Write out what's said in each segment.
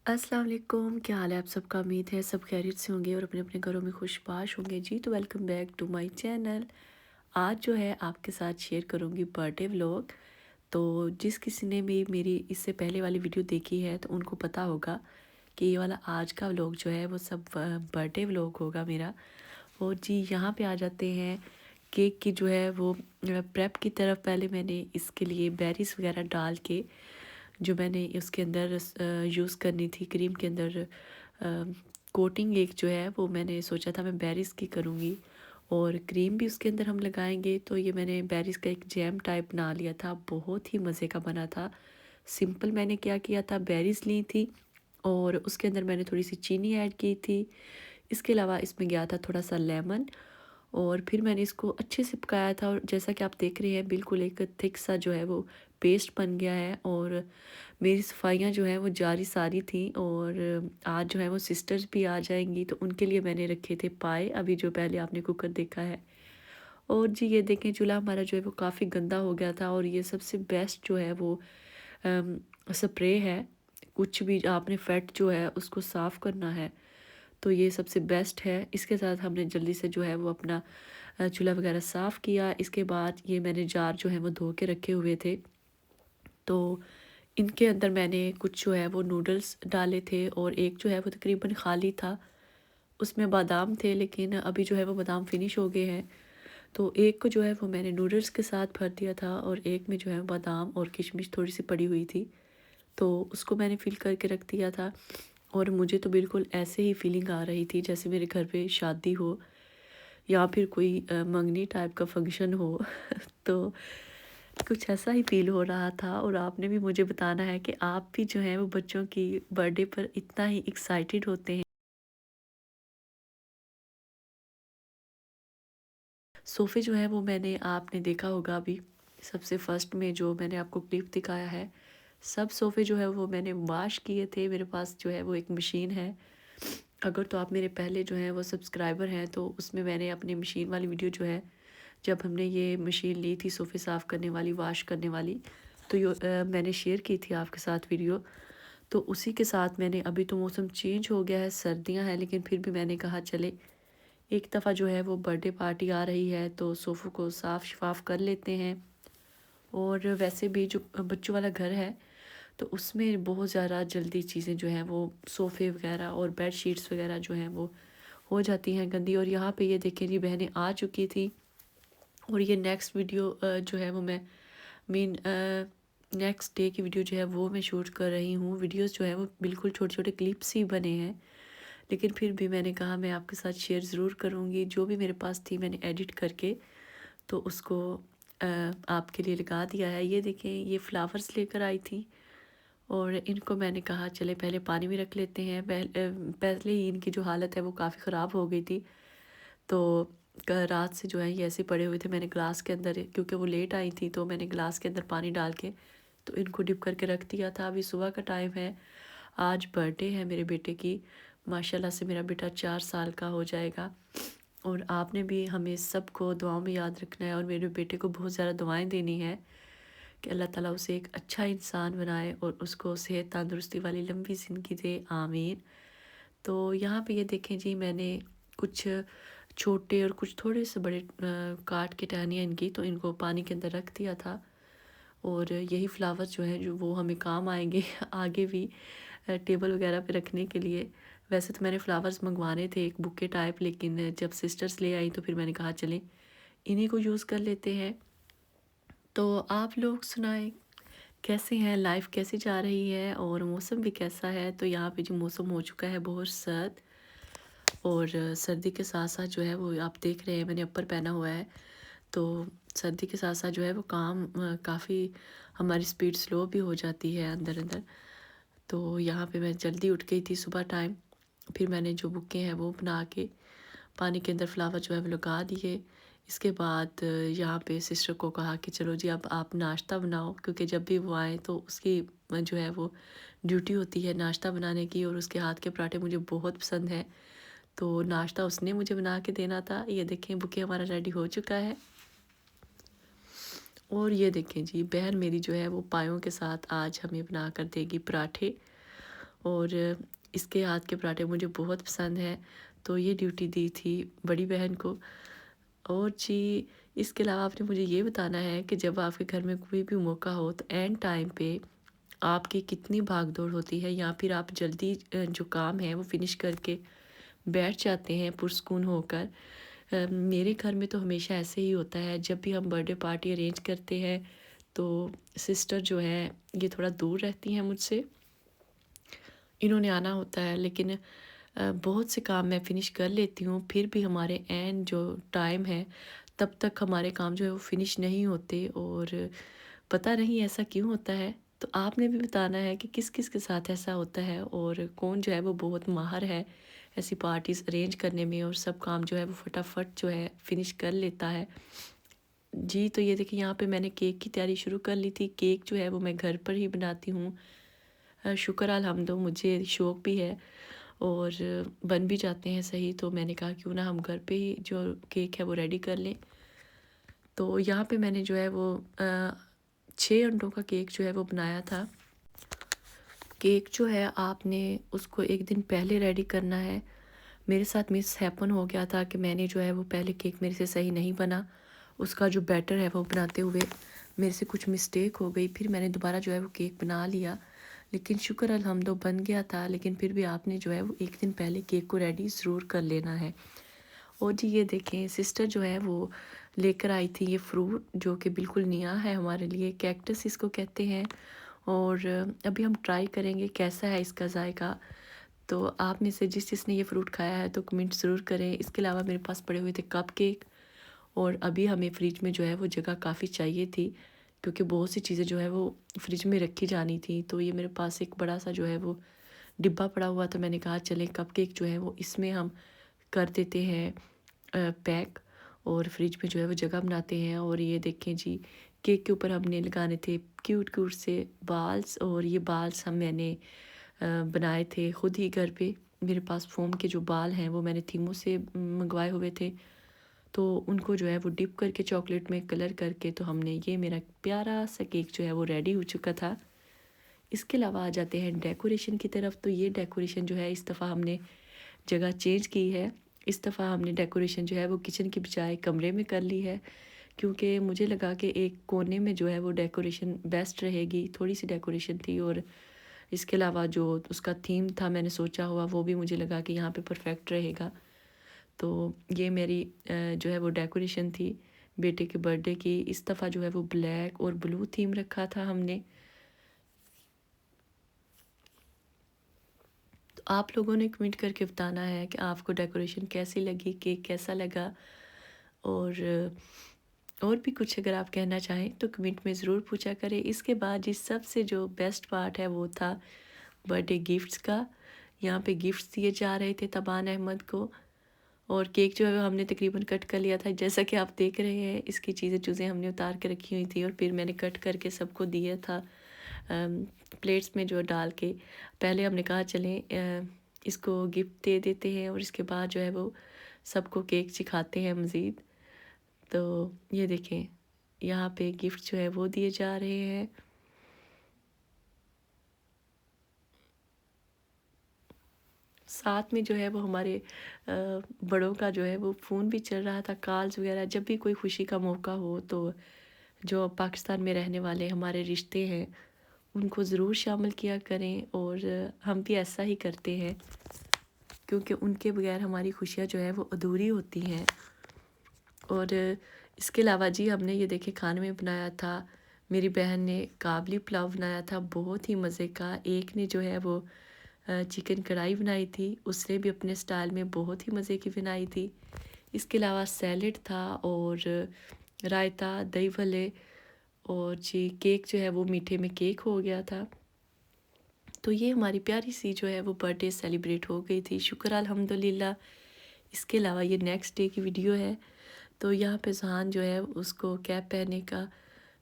अस्सलाम वालेकुम, क्या हाल है आप सबका। उम्मीद है सब खैरियत से होंगे और अपने अपने घरों में खुशबाश होंगे जी। तो welcome back to my channel. आज जो है आपके साथ शेयर करूंगी बर्थडे व्लॉग। तो जिस किसी ने भी मेरी इससे पहले वाली वीडियो देखी है तो उनको पता होगा कि ये वाला आज का व्लॉग जो है वो सब बर्थडे व्लॉग होगा मेरा। और जी यहाँ पे आ जाते हैं केक की जो है वो प्रेप की तरफ। पहले मैंने इसके लिए बेरीज वगैरह डाल के जो मैंने उसके अंदर यूज़ करनी थी क्रीम के अंदर कोटिंग एक जो है वो मैंने सोचा था मैं बेरीज़ की करूँगी और क्रीम भी उसके अंदर हम लगाएंगे। तो ये मैंने बेरीज़ का एक जैम टाइप बना लिया था, बहुत ही मज़े का बना था। सिंपल मैंने क्या किया था, बेरीज़ ली थी और उसके अंदर मैंने थोड़ी सी चीनी ऐड की थी। इसके अलावा इसमें गया था थोड़ा सा लेमन और फिर मैंने इसको अच्छे से पकाया था। और जैसा कि आप देख रहे हैं बिल्कुल एक थिक सा जो है वो पेस्ट बन गया है। और मेरी सफाइयाँ जो हैं वो जारी सारी थी और आज जो है वो सिस्टर्स भी आ जाएंगी तो उनके लिए मैंने रखे थे पाए, अभी जो पहले आपने कुकर देखा है। और जी ये देखें चूल्हा हमारा जो है वो काफ़ी गंदा हो गया था और ये सबसे बेस्ट जो है वो स्प्रे है। कुछ भी आपने फैट जो है उसको साफ़ करना है तो ये सबसे बेस्ट है। इसके साथ हमने जल्दी से जो है वो अपना चूल्हा वगैरह साफ़ किया। इसके बाद ये मैंने जार जो है वो धो के रखे हुए थे तो इनके अंदर मैंने कुछ जो है वो नूडल्स डाले थे और एक जो है वो तकरीबन खाली था, उसमें बादाम थे लेकिन अभी जो है वो बादाम फिनिश हो गए हैं। तो एक को जो है वो मैंने नूडल्स के साथ भर दिया था और एक में जो है बादाम और किशमिश थोड़ी सी पड़ी हुई थी तो उसको मैंने फिल करके रख दिया था। और मुझे तो बिल्कुल ऐसे ही फीलिंग आ रही थी जैसे मेरे घर पे शादी हो या फिर कोई मंगनी टाइप का फंक्शन हो तो कुछ ऐसा ही फील हो रहा था। और आपने भी मुझे बताना है कि आप भी जो है वो बच्चों की बर्थडे पर इतना ही एक्साइटेड होते हैं। सोफ़े जो है वो मैंने आपने देखा होगा अभी सबसे फर्स्ट में जो मैंने आपको क्लिप दिखाया है, सब सोफ़े जो है वो मैंने वॉश किए थे। मेरे पास जो है वो एक मशीन है। अगर तो आप मेरे पहले जो हैं वो सब्सक्राइबर हैं तो उसमें मैंने अपनी मशीन वाली वीडियो जो है, जब हमने ये मशीन ली थी सोफ़े साफ़ करने वाली, वॉश करने वाली, तो मैंने शेयर की थी आपके साथ वीडियो। तो उसी के साथ मैंने, अभी तो मौसम चेंज हो गया है, सर्दियां हैं, लेकिन फिर भी मैंने कहा चले एक दफ़ा जो है वो बर्थडे पार्टी आ रही है तो सोफ़ों को साफ़ शफाफ कर लेते हैं। और वैसे भी जो बच्चों वाला घर है तो उसमें बहुत ज़्यादा जल्दी चीज़ें जो हैं वो सोफ़े वगैरह और बेड शीट्स वगैरह जो हैं वो हो जाती हैं गंदी। और यहाँ पे ये देखें जी बहनें आ चुकी थी और ये नेक्स्ट वीडियो जो है वो मैं मीन नेक्स्ट डे की वीडियो जो है वो मैं शूट कर रही हूँ। वीडियोस जो है वो बिल्कुल छोटे छोटे क्लिप्स ही बने हैं लेकिन फिर भी मैंने कहा मैं आपके साथ शेयर ज़रूर करूँगी। जो भी मेरे पास थी मैंने एडिट करके तो उसको आपके लिए लगा दिया है। ये देखें ये फ्लावर्स लेकर आई थी और इनको मैंने कहा चले पहले पानी में रख लेते हैं। पहले ही इनकी जो हालत है वो काफ़ी ख़राब हो गई थी तो रात से जो है ये ऐसे पड़े हुए थे। मैंने ग्लास के अंदर, क्योंकि वो लेट आई थी तो मैंने ग्लास के अंदर पानी डाल के तो इनको डिप करके रख दिया था। अभी सुबह का टाइम है, आज बर्थडे है मेरे बेटे की। माशाल्लाह से मेरा बेटा 4 साल का हो जाएगा। और आपने भी हमें सबको दुआओं में याद रखना है और मेरे बेटे को बहुत ज़्यादा दुआएं देनी है कि अल्लाह ताला उसे एक अच्छा इंसान बनाए और उसको सेहत तंदुरुस्ती वाली लंबी ज़िंदगी दे, आमीन। तो यहाँ पे ये देखें जी मैंने कुछ छोटे और कुछ थोड़े से बड़े काट के टहनियाँ इनकी तो इनको पानी के अंदर रख दिया था। और यही फ्लावर्स जो हैं जो वो हमें काम आएंगे आगे भी टेबल वगैरह पे रखने के लिए। वैसे तो मैंने फ्लावर्स मंगवाने थे एक बुके टाइप, लेकिन जब सिस्टर्स ले आई तो फिर मैंने कहा चलें इन्हीं को यूज़ कर लेते हैं। तो आप लोग सुनाएं कैसे हैं, लाइफ कैसी जा रही है और मौसम भी कैसा है। तो यहाँ पे जो मौसम हो चुका है बहुत सर्द और सर्दी के साथ साथ जो है वो आप देख रहे हैं मैंने अपर पहना हुआ है तो सर्दी के साथ साथ जो है वो काम काफ़ी हमारी स्पीड स्लो भी हो जाती है अंदर अंदर। तो यहाँ पे मैं जल्दी उठ गई थी सुबह टाइम, फिर मैंने जो बुके हैं वो बना के पानी के अंदर फ्लावर जो है वो लगा दिए। इसके बाद यहाँ पे सिस्टर को कहा कि चलो जी अब आप नाश्ता बनाओ, क्योंकि जब भी वो आए तो उसकी जो है वो ड्यूटी होती है नाश्ता बनाने की और उसके हाथ के पराठे मुझे बहुत पसंद है तो नाश्ता उसने मुझे बना के देना था। ये देखें बुके हमारा रेडी हो चुका है। और ये देखें जी बहन मेरी जो है वो पायों के साथ आज हमें बना कर देगी पराठे। और इसके हाथ के पराठे मुझे बहुत पसंद हैं, तो ये ड्यूटी दी थी बड़ी बहन को। और जी, इसके अलावा आपने मुझे ये बताना है कि जब आपके घर में कोई भी मौका हो तो एंड टाइम पे आपकी कितनी भाग-दौड़ होती है, या फिर आप जल्दी जो काम है वो फ़िनिश करके बैठ जाते हैं पुरस्कून होकर। मेरे घर में तो हमेशा ऐसे ही होता है, जब भी हम बर्थडे पार्टी अरेंज करते हैं तो सिस्टर जो है ये थोड़ा दूर रहती हैं मुझसे, इन्होंने आना होता है, लेकिन बहुत से काम मैं फ़िनिश कर लेती हूँ, फिर भी हमारे एंड जो टाइम है तब तक हमारे काम जो है वो फ़िनिश नहीं होते, और पता नहीं ऐसा क्यों होता है। तो आपने भी बताना है कि किस-किस के साथ ऐसा होता है, और कौन जो है वो बहुत माहिर है ऐसी पार्टीज़ अरेंज करने में, और सब काम जो है वो फटाफट जो है फ़िनिश कर लेता है। जी, तो ये देखिए यहाँ पे मैंने केक की तैयारी शुरू कर ली थी। केक जो है वो मैं घर पर ही बनाती हूँ। शुक्र अल्हम्दो मुझे शौक़ भी है, और बन भी जाते हैं सही, तो मैंने कहा क्यों ना हम घर पे ही जो केक है वो रेडी कर लें। तो यहाँ पे मैंने जो है वो 6 अंडों का केक जो है वो बनाया था। केक जो है आपने उसको 1 दिन पहले रेडी करना है। मेरे साथ मिसहैपन हो गया था कि मैंने जो है वो पहले केक मेरे से सही नहीं बना। उसका जो बैटर है वो बनाते हुए मेरे से कुछ मिस्टेक हो गई। फिर मैंने दोबारा जो है वो केक बना लिया। लेकिन शुक्र अल्हम्दो बन गया था, लेकिन फिर भी आपने जो है वो 1 दिन पहले केक को रेडी ज़रूर कर लेना है। और जी ये देखें, सिस्टर जो है वो लेकर आई थी ये फ्रूट, जो कि बिल्कुल नया है हमारे लिए, कैक्टस इसको कहते हैं। और अभी हम ट्राई करेंगे कैसा है इसका जायका। तो आप में से जिसने ये फ्रूट खाया है तो कमेंट ज़रूर करें। इसके अलावा मेरे पास पड़े हुए थे कप केक, और अभी हमें फ्रिज में जो है वो जगह काफ़ी चाहिए थी, क्योंकि बहुत सी चीज़ें जो है वो फ्रिज में रखी जानी थी। तो ये मेरे पास एक बड़ा सा जो है वो डिब्बा पड़ा हुआ था, मैंने कहा चलें कप केक जो है वो इसमें हम कर देते हैं पैक, और फ्रिज में जो है वो जगह बनाते हैं। और ये देखें जी, केक के ऊपर हमने लगाने थे क्यूट क्यूट से बाल्स, और ये बाल्स मैंने बनाए थे खुद ही घर पे। मेरे पास फ़ोम के जो बाल हैं वो मैंने थीमो से मंगवाए हुए थे, तो उनको जो है वो डिप करके चॉकलेट में कलर करके, तो हमने ये मेरा प्यारा सा केक जो है वो रेडी हो चुका था। इसके अलावा आ जाते हैं डेकोरेशन की तरफ। तो ये डेकोरेशन जो है इस दफ़ा हमने जगह चेंज की है। इस दफ़ा हमने डेकोरेशन जो है वो किचन की बजाय कमरे में कर ली है, क्योंकि मुझे लगा कि एक कोने में जो है वो डेकोरेशन बेस्ट रहेगी। थोड़ी सी डेकोरेशन थी, और इसके अलावा जो उसका थीम था मैंने सोचा हुआ, वो भी मुझे लगा कि यहाँ पे परफेक्ट रहेगा। तो ये मेरी जो है वो डेकोरेशन थी बेटे के बर्थडे की। इस दफ़ा जो है वो ब्लैक और ब्लू थीम रखा था हमने। तो आप लोगों ने कमेंट करके बताना है कि आपको डेकोरेशन कैसी लगी, केक कैसा लगा, और भी कुछ अगर आप कहना चाहें तो कमेंट में ज़रूर पूछा करें। इसके बाद जिस सबसे जो बेस्ट पार्ट है वो था बर्थडे गिफ्ट्स का। यहाँ पे गिफ्ट्स दिए जा रहे थे तबान अहमद को, और केक जो है वो हमने तकरीबन कट कर लिया था। जैसा कि आप देख रहे हैं, इसकी चीज़ें हमने उतार के रखी हुई थी, और फिर मैंने कट करके सबको दिया था प्लेट्स में जो डाल के। पहले हमने कहा चलें इसको गिफ्ट दे देते हैं, और इसके बाद जो है वो सबको केक चिखाते हैं मज़ीद। तो ये देखें, यहाँ पे गिफ्ट जो है वो दिए जा रहे हैं। साथ में जो है वो हमारे बड़ों का जो है वो फ़ोन भी चल रहा था, कॉल्स वगैरह। जब भी कोई खुशी का मौका हो तो जो पाकिस्तान में रहने वाले हमारे रिश्ते हैं उनको ज़रूर शामिल किया करें, और हम भी ऐसा ही करते हैं, क्योंकि उनके बगैर हमारी खुशियाँ जो है वो अधूरी होती हैं। और इसके अलावा जी हमने ये देखिए खाने में बनाया था, मेरी बहन ने काबली पुलाव बनाया था बहुत ही मज़े का। एक ने जो है वो चिकन कढ़ाई बनाई थी, उसने भी अपने स्टाइल में बहुत ही मज़े की बनाई थी। इसके अलावा सैलेड था, और रायता, दही भल्ले, और जी केक जो है वो मीठे में केक हो गया था। तो ये हमारी प्यारी सी जो है वो बर्थडे सेलिब्रेट हो गई थी, शुक्र अल्हम्दुलिल्लाह। इसके अलावा ये नेक्स्ट डे की वीडियो है। तो यहाँ पे जहान जो है उसको कैप पहनने का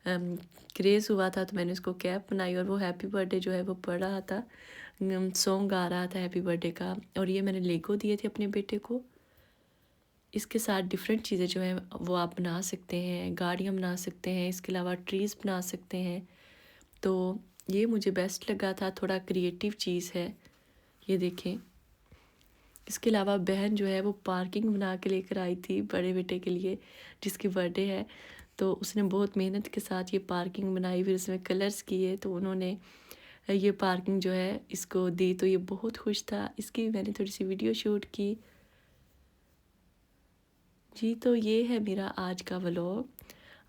क्रेज़ हुआ था, तो मैंने उसको कैप बनाई, और वो हैप्पी बर्थडे जो है वो पढ़ रहा था, सॉन्ग गा रहा था हैप्पी बर्थडे का। और ये मैंने लेगो दिए थे अपने बेटे को। इसके साथ डिफरेंट चीज़ें जो हैं वो आप बना सकते हैं, गाड़ियाँ बना सकते हैं, इसके अलावा ट्रीज़ बना सकते हैं। तो ये मुझे बेस्ट लगा था, थोड़ा क्रिएटिव चीज़ है। ये देखें। इसके अलावा बहन जो है वो पार्किंग बना के लेकर आई थी बड़े बेटे के लिए, जिसकी बर्थडे है। तो उसने बहुत मेहनत के साथ ये पार्किंग बनाई, फिर उसमें कलर्स किए, तो उन्होंने ये पार्किंग जो है इसको दी। तो ये बहुत खुश था, इसकी मैंने थोड़ी सी वीडियो शूट की जी। तो ये है मेरा आज का व्लॉग।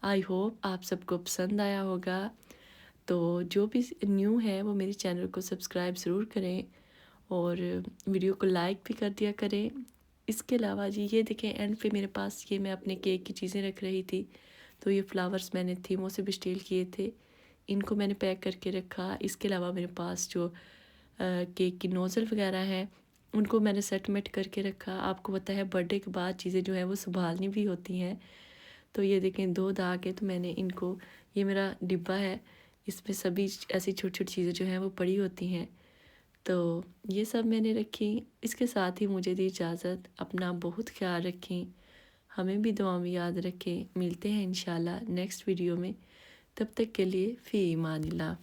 आई होप आप सबको पसंद आया होगा। तो जो भी न्यू है वो मेरे चैनल को सब्सक्राइब ज़रूर करें और वीडियो को लाइक भी कर दिया करें। इसके अलावा जी ये देखें, एंड पे मेरे पास ये मैं अपने केक की चीज़ें रख रही थी। तो ये फ्लावर्स मैंने थीमों से भी स्टील किए थे, इनको मैंने पैक करके रखा। इसके अलावा मेरे पास जो केक की नोज़ल वगैरह हैं उनको मैंने सेटमेंट करके रखा। आपको पता है बर्थडे के बाद चीज़ें जो हैं वो संभालनी भी होती हैं। तो ये देखें 2 दाग है, तो मैंने इनको, ये मेरा डिब्बा है, इसमें सभी ऐसी छोटी-छोटी चीज़ें जो हैं वो पड़ी होती हैं। तो ये सब मैंने रखी। इसके साथ ही मुझे दी इजाज़त। अपना बहुत ख़्याल रखें, हमें भी दुआ में याद रखें। मिलते हैं इंशाल्लाह नेक्स्ट वीडियो में। तब तक के लिए फ़ी ईमानिल्लाह।